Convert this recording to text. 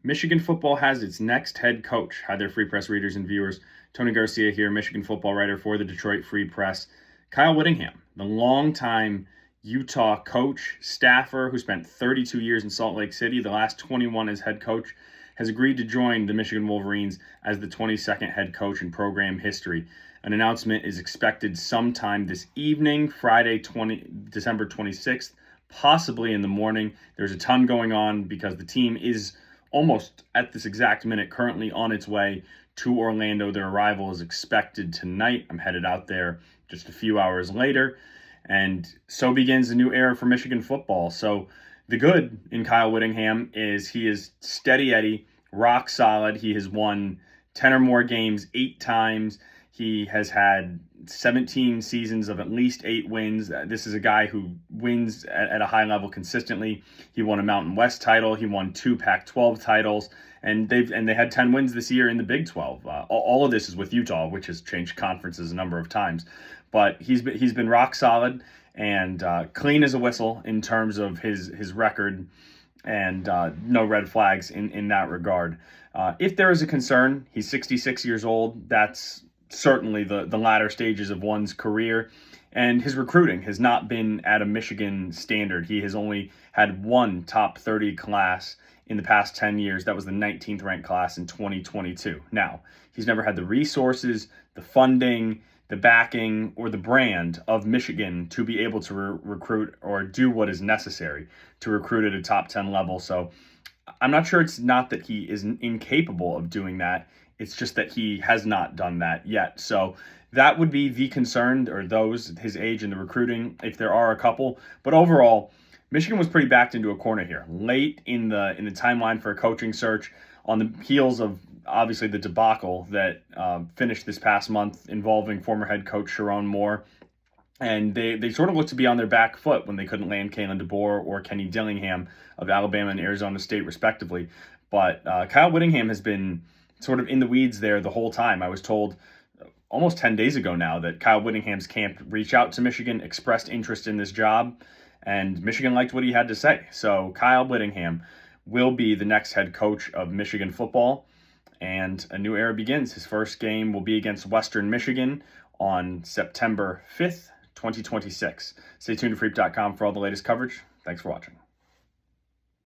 Michigan football has its next head coach. Hi there, Free Press readers and viewers. Tony Garcia here, Michigan football writer for the Detroit Free Press. Kyle Whittingham, the longtime Utah coach, staffer who spent 32 years in Salt Lake City, the last 21 as head coach, has agreed to join the Michigan Wolverines as the 22nd head coach in program history. An announcement is expected sometime this evening, Friday, December 26th, possibly in the morning. There's a ton going on because the team is almost at this exact minute currently on its way to Orlando. Their arrival is expected tonight. I'm headed out there just a few hours later. And so begins a new era for Michigan football. So the good in Kyle Whittingham is he is steady Eddie, rock solid. He has won 10 or more games 8 times. He has had 17 seasons of at least 8 wins. This is a guy who wins at a high level consistently. He won a Mountain West title. He won 2 Pac-12 titles, and they had 10 wins this year in the Big 12. All of this is with Utah, which has changed conferences a number of times. But he's been rock solid and clean as a whistle in terms of his record, and no red flags in that regard. If there is a concern, he's 66 years old. That's certainly the latter stages of one's career, and his recruiting has not been at a Michigan standard. He has only had one top 30 class in the past 10 years. That was the 19th ranked class in 2022. Now, he's never had the resources, the funding, the backing, or the brand of Michigan to be able to recruit or do what is necessary to recruit at a top 10 level. So I'm not sure it's not that he is incapable of doing that. It's just that he has not done that yet. So that would be the concern, or those, his age and the recruiting, if there are a couple. But overall, Michigan was pretty backed into a corner here. Late in the timeline for a coaching search, on the heels of obviously the debacle that finished this past month involving former head coach Sherrone Moore. And they sort of looked to be on their back foot when they couldn't land Kalen DeBoer or Kenny Dillingham of Alabama and Arizona State, respectively. But Kyle Whittingham has been sort of in the weeds there the whole time. I was told almost 10 days ago now that Kyle Whittingham's camp reached out to Michigan, expressed interest in this job, and Michigan liked what he had to say. So Kyle Whittingham will be the next head coach of Michigan football, and a new era begins. His first game will be against Western Michigan on September 5th, 2026. Stay tuned to Freep.com for all the latest coverage. Thanks for watching.